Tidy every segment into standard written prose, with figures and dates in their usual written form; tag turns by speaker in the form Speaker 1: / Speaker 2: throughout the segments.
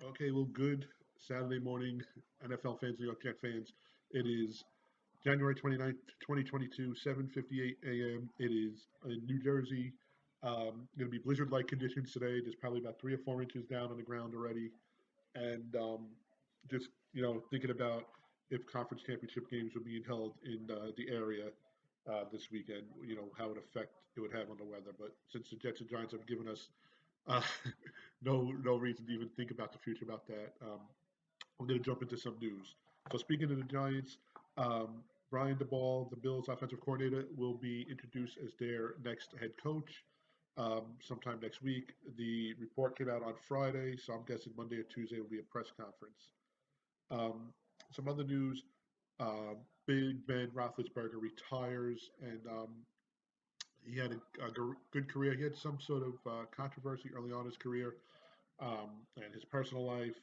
Speaker 1: Okay, well, good Saturday morning, NFL fans, New York Jet fans. It is January 29th, 2022, 7:58 a.m. It is in New Jersey. Going to be blizzard-like conditions today. There's probably about 3 or 4 inches down on the ground already. And just, thinking about if conference championship games were being held in the area this weekend, how it effect it would have on the weather. But since the Jets and Giants have given us uh, no reason to even think about the future about that. I'm going to jump into some news. So speaking of the Giants, Brian DeBall, the Bills' offensive coordinator, will be introduced as their next head coach sometime next week. The report came out on Friday, so I'm guessing Monday or Tuesday will be a press conference. Um, some other news: uh, Big Ben Roethlisberger retires, and he had a good career. He had some sort of controversy early on in his career and his personal life,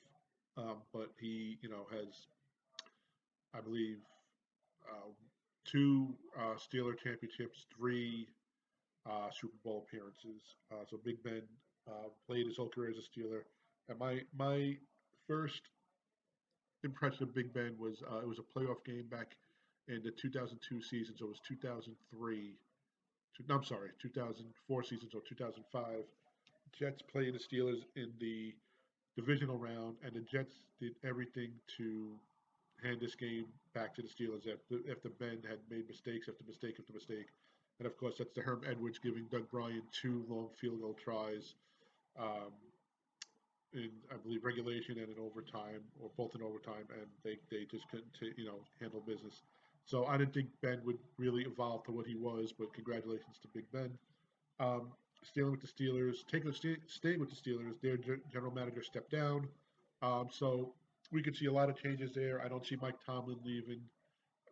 Speaker 1: but he, has, I believe, uh, two Steeler championships, three Super Bowl appearances. So Big Ben played his whole career as a Steeler. And my first impression of Big Ben was it was a playoff game back in the 2002 season, so it was 2003. No, I'm sorry, 2004 season, so 2005. Jets played the Steelers in the divisional round, and the Jets did everything to hand this game back to the Steelers after Ben had made mistakes after mistake after mistake. And of course, that's the Herm Edwards giving Doug Bryan two long field goal tries um, in, I believe, regulation and in overtime, or both in overtime, and they just couldn't, handle business. So I didn't think Ben would really evolve to what he was, but congratulations to Big Ben. Um, Staying with the Steelers, staying with the Steelers, their general manager stepped down. So we could see a lot of changes there. I don't see Mike Tomlin leaving,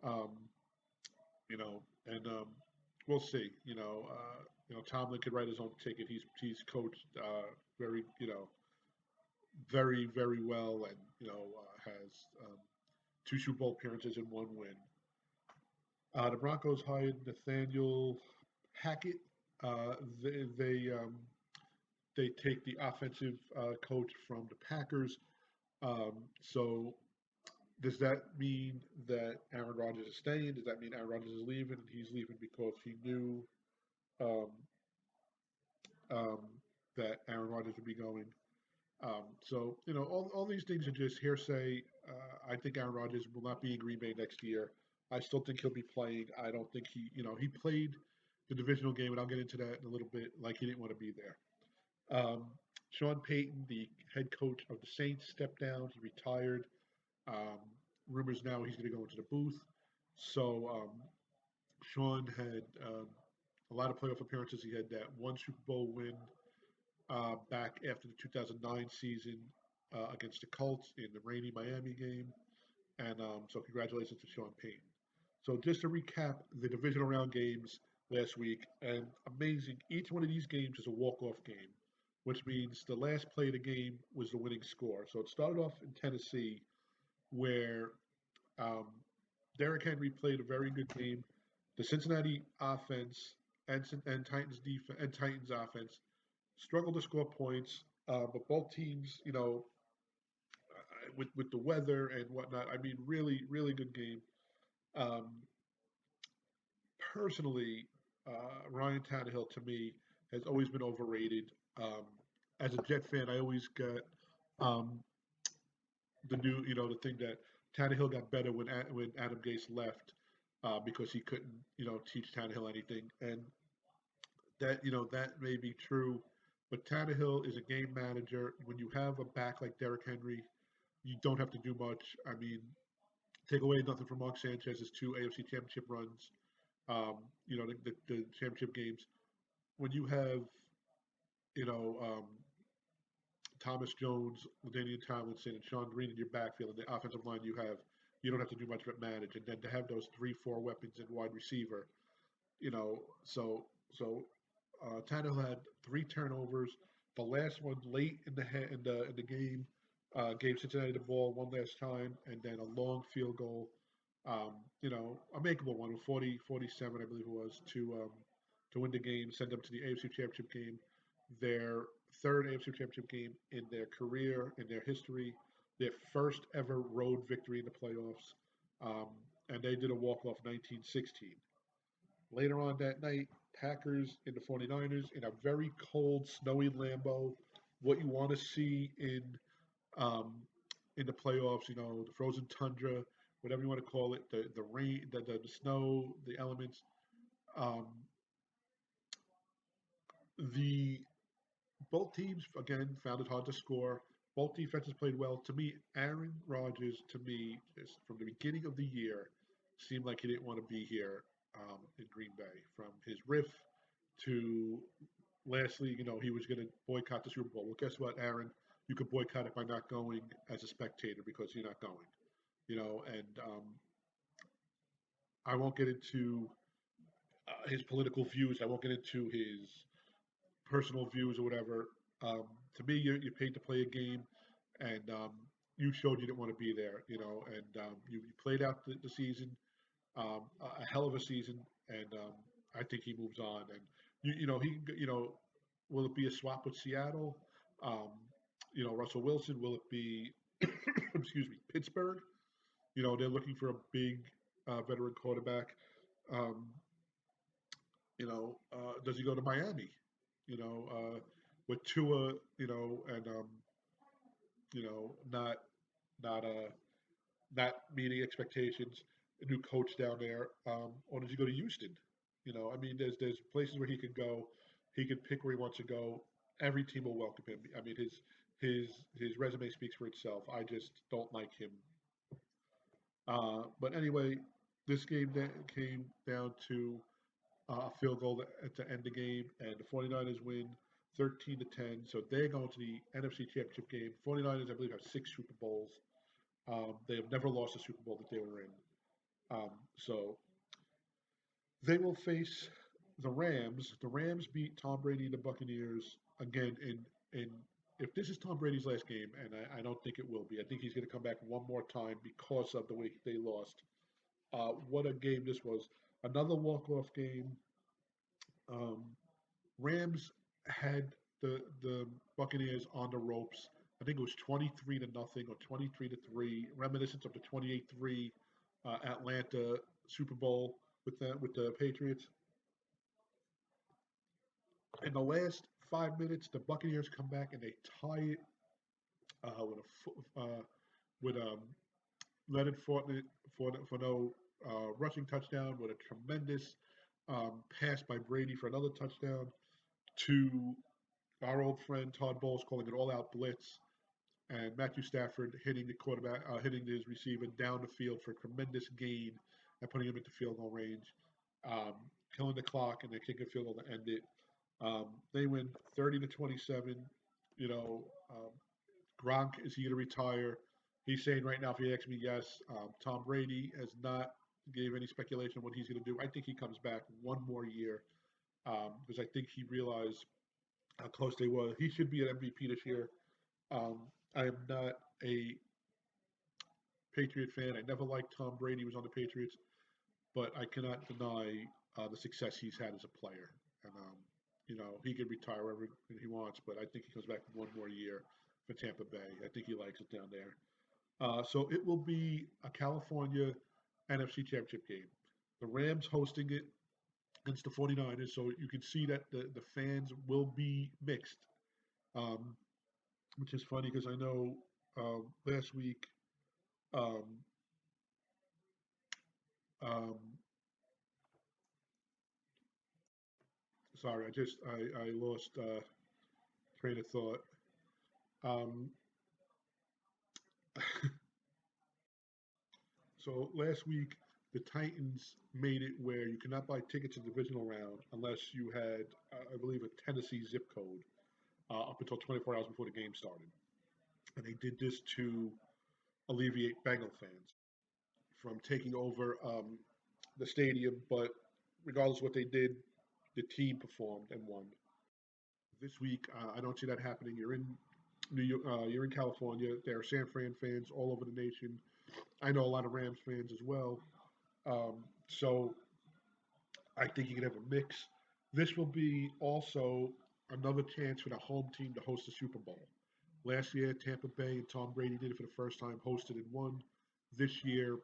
Speaker 1: um, and we'll see. Tomlin could write his own ticket. He's coached very, very very well, and has two Super Bowl appearances and one win. The Broncos hired Nathaniel Hackett. Uh, they take the offensive coach from the Packers. So does that mean that Aaron Rodgers is staying? Does that mean Aaron Rodgers is leaving? And he's leaving because he knew um, um, that Aaron Rodgers would be going. So all these things are just hearsay. I think Aaron Rodgers will not be in Green Bay next year. I still think he'll be playing. I don't think he played the divisional game, and I'll get into that in a little bit. Like he didn't want to be there. Um, Sean Payton, the head coach of the Saints, stepped down. He retired. Um, Rumors now he's going to go into the booth. So Sean had a lot of playoff appearances. He had that one Super Bowl win back after the 2009 season against the Colts in the rainy Miami game. And so congratulations to Sean Payton. So just to recap the divisional round games last week, and amazing, each one of these games is a walk-off game, which means the last play of the game was the winning score. So it started off in Tennessee, where um, Derrick Henry played a very good game. The Cincinnati offense and Titans defense and Titans offense struggled to score points, but both teams, with the weather and whatnot, I mean, really, really good game. Um, Personally, Ryan Tannehill to me has always been overrated. Um, as a Jet fan, I always get um, the thing that Tannehill got better when Adam Gase left because he couldn't, teach Tannehill anything, and that may be true. But Tannehill is a game manager. When you have a back like Derrick Henry, you don't have to do much. I mean, take away nothing from Mark Sanchez's two AFC Championship runs. The championship games. When you have, you know, um, Thomas Jones, LaDainian Tomlinson, and Sean Green in your backfield and the offensive line you don't have to do much but manage. And then to have those 3, 4 weapons in wide receiver, so Tannehill had 3 turnovers. The last one late in the game gave Cincinnati the ball one last time, and then a long field goal, a makeable one, 40-47, I believe it was, to win the game, send them to the AFC Championship game. their third AFC Championship game in their career, in their history, their first ever road victory in the playoffs, um, and they did a walk-off 1916. Later on that night, Packers and the 49ers in a very cold, snowy Lambeau. What you want to see um, in the playoffs, the frozen tundra, whatever you want to call it, the rain, the snow, the elements. Um, the Both teams again found it hard to score. Both defenses played well. To me, Aaron Rodgers, to me, just from the beginning of the year, seemed like he didn't want to be here in Green Bay. From his riff to lastly, he was going to boycott the Super Bowl. Well, guess what, Aaron? You could boycott it by not going as a spectator because you're not going. And I won't get into his political views. I won't get into his personal views or whatever. Um, to me, you're paid to play a game, and you showed you didn't want to be there, and you played out the season, a hell of a season, and I think he moves on. And will it be a swap with Seattle? Um, Russell Wilson. Will it be, excuse me, Pittsburgh? They're looking for a big veteran quarterback. Um, does he go to Miami? You know, with Tua, and not not not meeting expectations. A new coach down there, or does he go to Houston? I mean, there's places where he could go. He could pick where he wants to go. Every team will welcome him. I mean, his resume speaks for itself. I just don't like him. But anyway, this game came down to a field goal to end the game, and the 49ers win 13 to 10. So they're going to the NFC Championship game. 49ers, I believe, have 6 Super Bowls. They have never lost a Super Bowl that they were in. So they will face the Rams. The Rams beat Tom Brady and the Buccaneers again. In if this is Tom Brady's last game, and I don't think it will be, I think he's going to come back one more time because of the way they lost. What a game this was! Another walk-off game. Um, Rams had the Buccaneers on the ropes. I think it was 23 to nothing or 23-3, reminiscent of the 28-3 Atlanta Super Bowl with the Patriots. In the last 5 minutes, the Buccaneers come back and they tie it with Leonard for no rushing touchdown, with a tremendous pass by Brady for another touchdown to our old friend Todd Bowles calling it all-out blitz, and Matthew Stafford hitting the quarterback, hitting his receiver down the field for a tremendous gain and putting him into field goal range, um, killing the clock, and then kicking a field goal to end it. They win 30 to 27. You know, Gronk, is he going to retire? He's saying right now, if you ask me, yes. Tom Brady has not gave any speculation on what he's going to do. I think he comes back one more year because I think he realized how close they were. He should be an MVP this year. Um, I am not a Patriot fan. I never liked Tom Brady was on the Patriots, but I cannot deny the success he's had as a player. And he could retire wherever he wants, but I think he comes back one more year for Tampa Bay. I think he likes it down there. So it will be a California NFC Championship game. The Rams hosting it against the 49ers, so you can see that the fans will be mixed, um, which is funny because I know last week, um, um, sorry, I lost train of thought. Um, so last week, the Titans made it where you cannot buy tickets in the divisional round unless you had, I believe, a Tennessee zip code up until 24 hours before the game started. And they did this to alleviate Bengal fans from taking over the stadium. But regardless of what they did, the team performed and won. This week, I don't see that happening. You're in New York, you're in California. There are San Fran fans all over the nation. I know a lot of Rams fans as well. So I think you can have a mix. This will be also another chance for the home team to host the Super Bowl. Last year, Tampa Bay and Tom Brady did it for the first time, hosted and won. This year,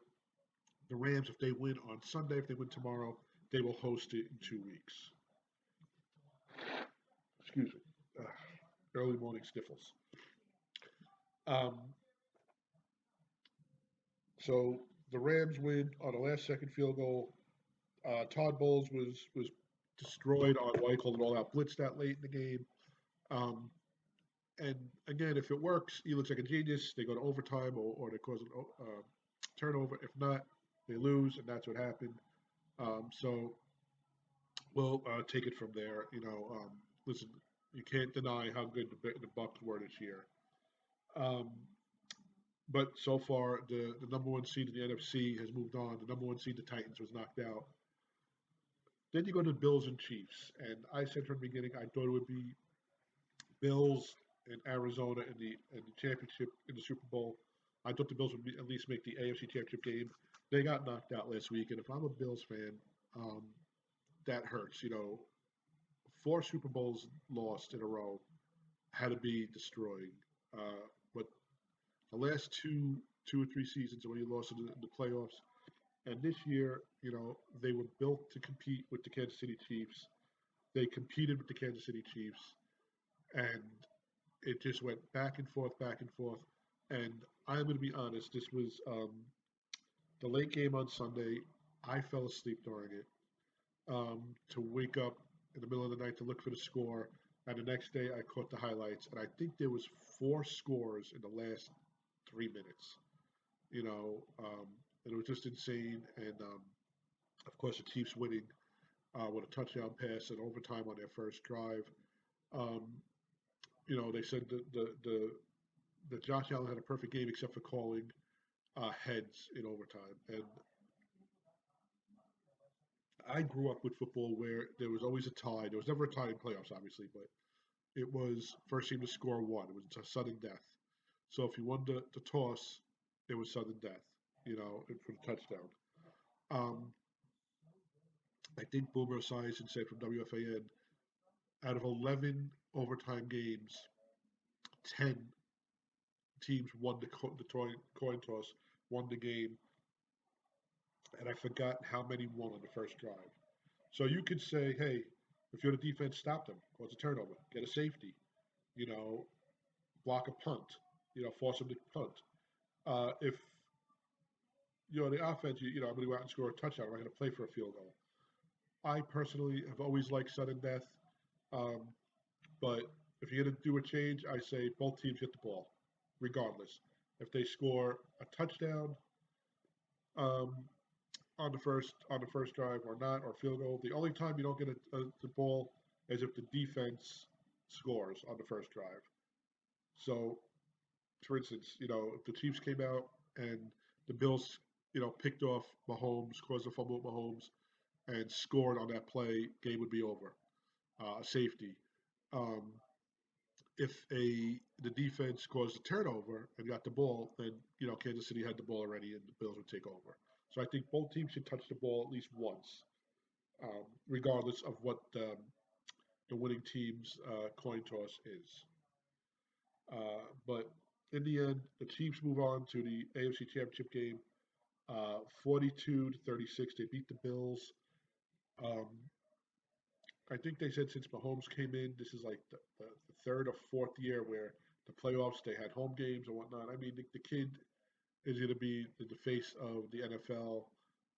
Speaker 1: the Rams, if they win on Sunday, if they win tomorrow, they will host it in 2 weeks. Excuse me. Early morning sniffles. Um, so the Rams win on a last second field goal. Todd Bowles was destroyed on what I called an all out blitz that late in the game. Um, and again, if it works, he looks like a genius. They go to overtime or they cause a turnover. If not, they lose, and that's what happened. So we'll take it from there. Listen, you can't deny how good the Bucks were this year. Um, but so far, the number one seed in the NFC has moved on. The number one seed, the Titans, was knocked out. Then you go to the Bills and Chiefs, and I said from the beginning I thought it would be Bills and Arizona in the championship in the Super Bowl. I thought the Bills would at least make the AFC Championship game. They got knocked out last week, and if I'm a Bills fan, um, that hurts. Four Super Bowls lost in a row had to be destroying. But the last two or three seasons when you lost in the playoffs, and this year, they were built to compete with the Kansas City Chiefs. They competed with the Kansas City Chiefs, and it just went back and forth, back and forth. And I'm going to be honest, this was the late game on Sunday. I fell asleep during it. To wake up in the middle of the night to look for the score, and the next day I caught the highlights, and I think there was four scores in the last 3 minutes. You know, um, and it was just insane. And of course, the Chiefs winning with a touchdown pass and overtime on their first drive. Um, they said that Josh Allen had a perfect game except for calling heads in overtime. And I grew up with football where there was always a tie. There was never a tie in playoffs, obviously, but it was first team to score one. It was a sudden death. So if you won the toss, it was sudden death, for the touchdown. Um, I think Boomer Esiason said from WFAN, out of 11 overtime games, 10 teams won the coin toss, won the game, and I forgot how many won on the first drive. So you could say, hey, if you're the defense, stop them, cause a turnover, get a safety, you know, block a punt, force them to punt. If you're the offense, I'm going to go out and score a touchdown. I'm not going to play for a field goal. I personally have always liked sudden death, um, but if you're going to do a change, I say both teams get the ball, regardless. If they score a touchdown, um, on the first drive or not, or field goal. The only time you don't get the ball is if the defense scores on the first drive. So, for instance, if the Chiefs came out and the Bills, picked off Mahomes, caused a fumble with Mahomes, and scored on that play, game would be over. Safety. Um, if the defense caused a turnover and got the ball, then Kansas City had the ball already, and the Bills would take over. So I think both teams should touch the ball at least once, regardless of what the winning team's coin toss is. But in the end, the Chiefs move on to the AFC Championship game, 42-36. They beat the Bills. Um, I think they said since Mahomes came in, this is like the third or fourth year where the playoffs they had home games and whatnot. I mean, the kid is going to be the face of the NFL,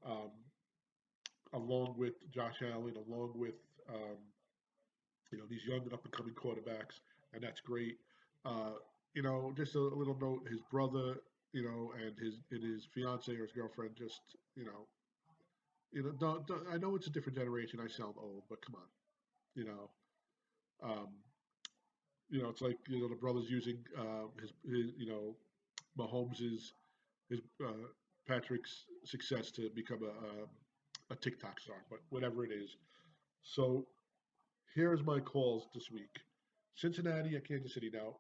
Speaker 1: um, along with Josh Allen, along with um, these young and up and coming quarterbacks, and that's great. Just a little note: his brother, and his fiance or his girlfriend, just don't, I know it's a different generation. I sound old, but come on, you know. Um, it's like the brothers using his Mahomes's his Patrick's success to become a TikTok star, but whatever it is. So here is my calls this week: Cincinnati and Kansas City. Now,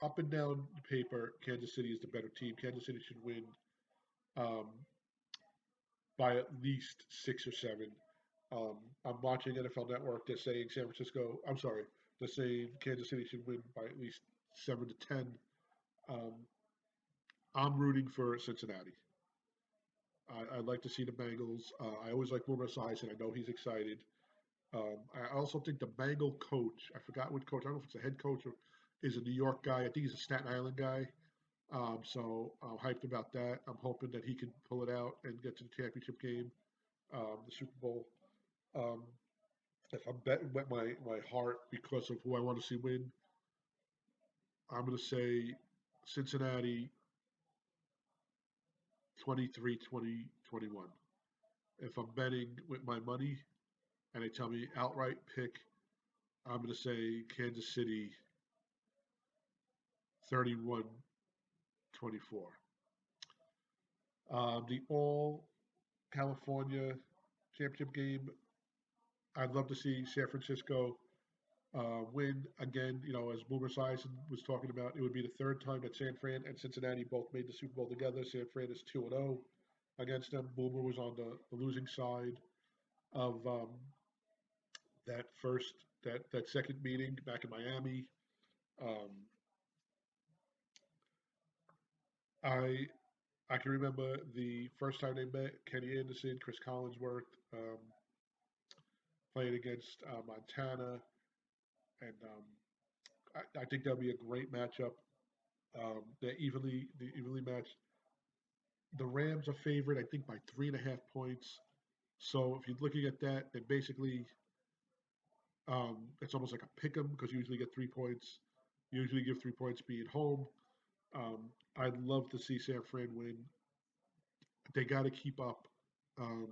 Speaker 1: up and down the paper, Kansas City is the better team. Kansas City should win um, by at least 6 or 7. I'm watching NFL Network. They're saying San Francisco. I'm sorry. to say Kansas City should win by at least 7 to 10. Um, I'm rooting for Cincinnati. I'd like to see the Bengals. I always like Boomer Esiason. I know he's excited. I also think the Bengal coach, I forgot what coach, I don't know if it's a head coach or is a New York guy. I think he's a Staten Island guy. So I'm hyped about that. I'm hoping that he can pull it out and get to the championship game, the Super Bowl. Um, if I'm betting with my heart because of who I want to see win, I'm going to say Cincinnati 23, 20, 21. If I'm betting with my money and they tell me outright pick, I'm going to say Kansas City 31, 24. The All California championship game, I'd love to see San Francisco win again. You know, as Boomer Esiason was talking about, it would be the third time that San Fran and Cincinnati both made the Super Bowl together. San Fran is 2-0 against them. Boomer was on the losing side of that second meeting back in Miami. Um, I I can remember the first time they met, Kenny Anderson, Chris Collinsworth playing against Montana, and I think that'll be a great matchup. They're evenly matched. The Rams are favored, I think, by 3.5 points. So if you're looking at that, then basically it's almost like a pick 'em because you usually get 3 points. You usually give 3 points being home. I'd love to see San Fran win. They got to keep up um,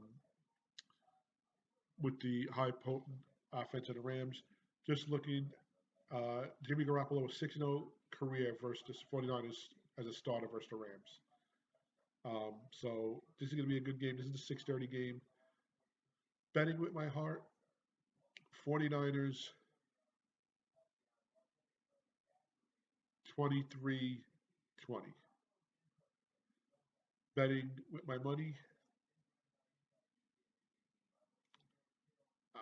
Speaker 1: with the high potent offense of the Rams. Just looking, Jimmy Garoppolo 6-0 career versus the 49ers as a starter versus the Rams. So this is going to be a good game. This is the 6:30 game. Betting with my heart, 49ers 23-20. Betting with my money, uh,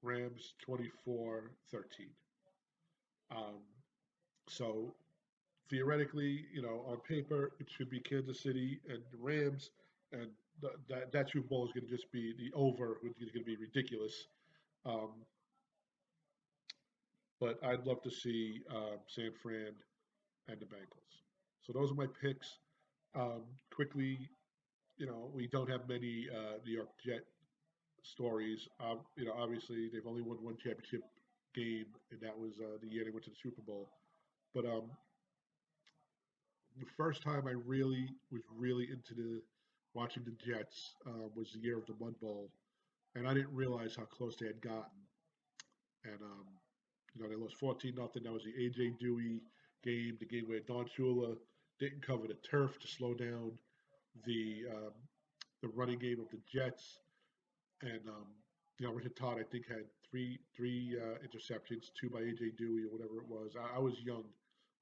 Speaker 1: Rams 24-13. Um, so theoretically, you know, on paper, it should be Kansas City and the Rams, and that Super Bowl is going to just be the over, which is going to be ridiculous. Um, but I'd love to see San Fran and the Bengals. So those are my picks. Quickly, you know, we don't have many New York Jet stories. You know, obviously they've only won one championship game, and that was the year they went to the Super Bowl. But the first time I really into the watching the Jets was the year of the Mud Bowl, and I didn't realize how close they had gotten. And you know, they lost 14-0. That was the AJ Dewey game, the game where Don Shula didn't cover the turf to slow down the um, the running game of the Jets. And you know, Richard Todd I think had three interceptions, two by AJ Dewey or whatever it was. I was young,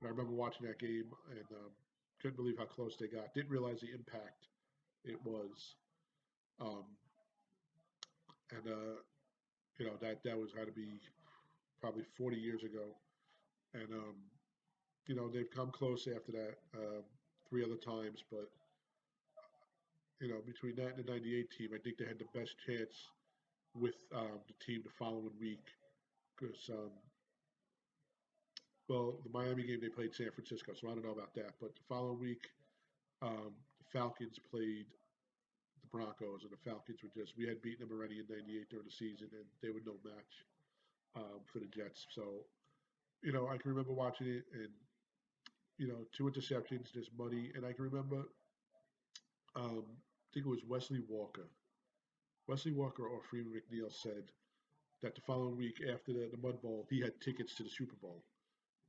Speaker 1: but I remember watching that game and couldn't believe how close they got. Didn't realize the impact it was. Um, and you know, that was had to be probably 40 years ago. And you know, they've come close after that three other times, but you know, between that and the '98 team, I think they had the best chance with the team the following week because well, the Miami game they played San Francisco, so I don't know about that. But the following week, the Falcons played the Broncos, and the Falcons were just we had beaten them already in '98 during the season, and they were no match for the Jets. So you know, I can remember watching it, and you know, two interceptions, just money, and I can remember I think it was Wesley Walker. Wesley Walker or Freeman McNeil said that the following week after the Mud Bowl, he had tickets to the Super Bowl,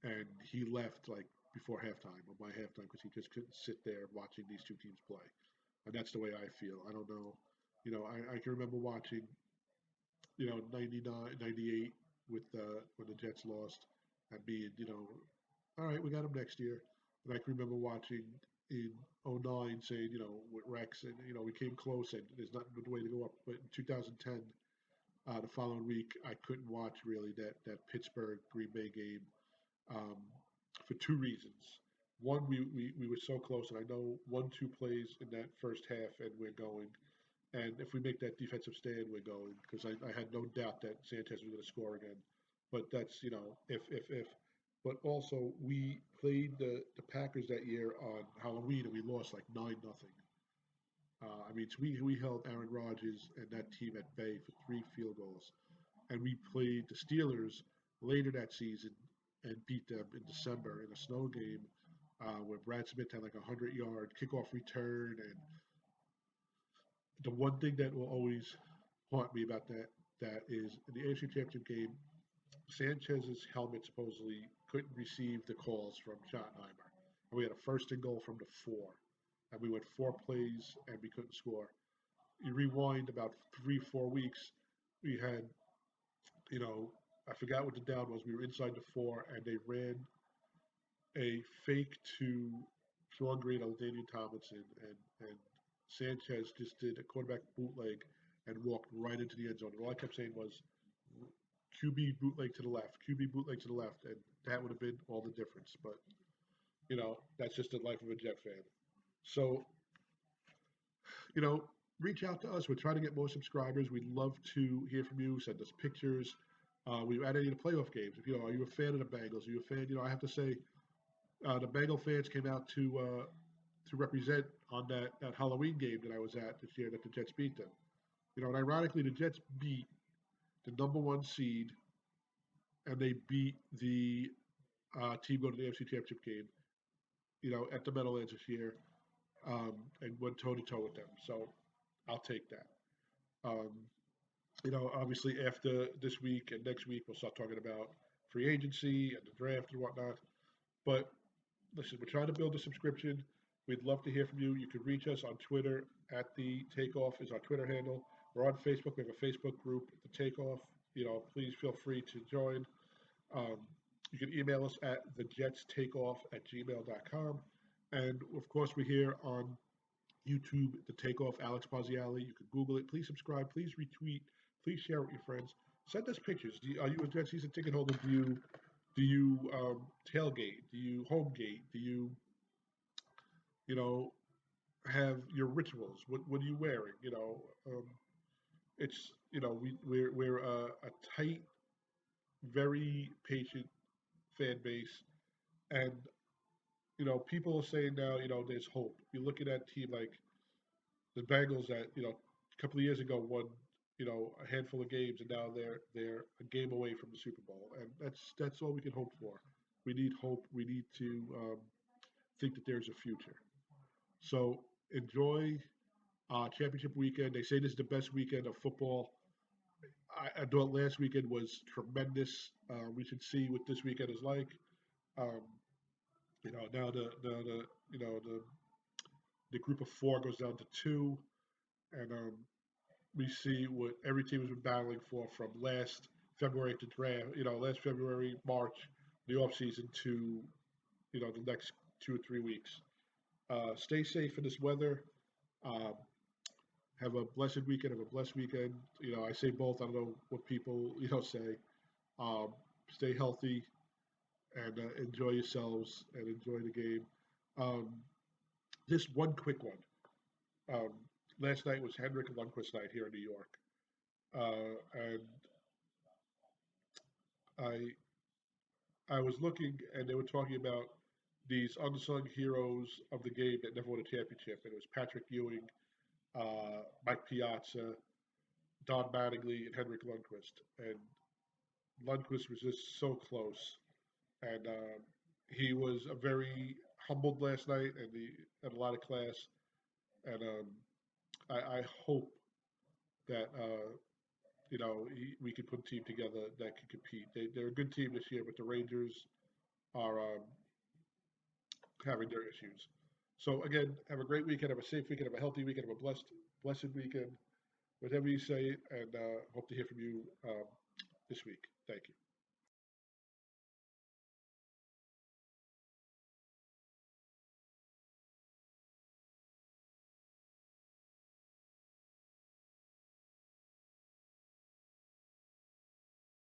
Speaker 1: and he left like before halftime or by halftime because he just couldn't sit there watching these two teams play. And that's the way I feel. I don't know. You know, I can remember watching, you know, 99, 98 with when the Jets lost and being, you know, all right, we got them next year. And I can remember watching in '09 saying, you know, with Rex and, you know, we came close and there's not a good way to go up. But in 2010, The following week, I couldn't watch really that Pittsburgh Green Bay game um, for two reasons. One, we were so close, and I know 1-2 plays in that first half, and we're going. And if we make that defensive stand, we're going because I had no doubt that Sanchez was going to score again. But that's if. But also, we played the Packers that year on Halloween, and we lost like 9-0. I mean, so we held Aaron Rodgers and that team at bay for 3 field goals, and we played the Steelers later that season and beat them in December in a snow game where Brad Smith had like a 100-yard kickoff return. And the one thing that will always haunt me about that is in the AFC Championship game, Sanchez's helmet supposedly couldn't receive the calls from Schottenheimer. And we had a first and goal from the 4. And we went 4 plays and we couldn't score. You rewind about 3, 4 weeks, we had, you know, I forgot what the down was. We were inside the 4 and they ran a fake to Sean Green on Daniel Tomlinson, and Sanchez just did a quarterback bootleg and walked right into the end zone. And all I kept saying was QB bootleg to the left, QB bootleg to the left, and that would have been all the difference. But that's just the life of a Jet fan. So you know, reach out to us. We're trying to get more subscribers. We'd love to hear from you. Send us pictures. We at any of the playoff games. If are you a fan of the Bengals? Are you a fan? I have to say, the Bengal fans came out to represent on that Halloween game that I was at this year that the Jets beat them. And ironically, the Jets beat the #1 seed, and they beat the team going to the AFC Championship game. At the Meadowlands this year, and went toe to toe with them. So I'll take that. Um, obviously after this week and next week, we'll start talking about free agency and the draft and whatnot. But listen, we're trying to build a subscription. We'd love to hear from you. You can reach us on Twitter at The Takeoff is our Twitter handle. We're on Facebook. We have a Facebook group, The Takeoff. Please feel free to join. You can email us at thejetstakeoff@gmail.com. And of course, we're here on YouTube, The Takeoff, Alex Pozziali. You can Google it. Please subscribe. Please retweet. Please share with your friends. Send us pictures. Are you a Jet season ticket holder? Do you tailgate? Do you homegate? Do you have your rituals? What are you wearing? It's we're a tight, very patient fan base, and people are saying now there's hope. You're looking at a team like the Bengals that a couple of years ago won a handful of games, and now they're a game away from the Super Bowl, and that's all we can hope for. We need hope. We need to think that there's a future. So enjoy championship weekend. They say this is the best weekend of football. I thought last weekend was tremendous. We should see what this weekend is like. Um, now the group of 4 goes down to 2, and we see what every team has been battling for from last February to draft, last February, March, the offseason to, the next 2 or 3 weeks. Stay safe in this weather. Um, have a blessed weekend. Have a blessed weekend. I say both. I don't know what people, say. Um, Stay healthy and enjoy yourselves and enjoy the game. Um, just one quick one. Um, Last night was Henrik Lundqvist night here in New York. And I I was looking, and they were talking about these unsung heroes of the game that never won a championship. And it was Patrick Ewing, Mike Piazza, Don Mattingly, and Henrik Lundqvist. And Lundqvist was just so close. And he was a very humbled last night, and he had a lot of class. And I hope that we can put a team together that can compete. They're a good team this year, but the Rangers are having their issues. So again, have a great weekend, have a safe weekend, have a healthy weekend, have a blessed weekend, whatever you say, and hope to hear from you this week. Thank you.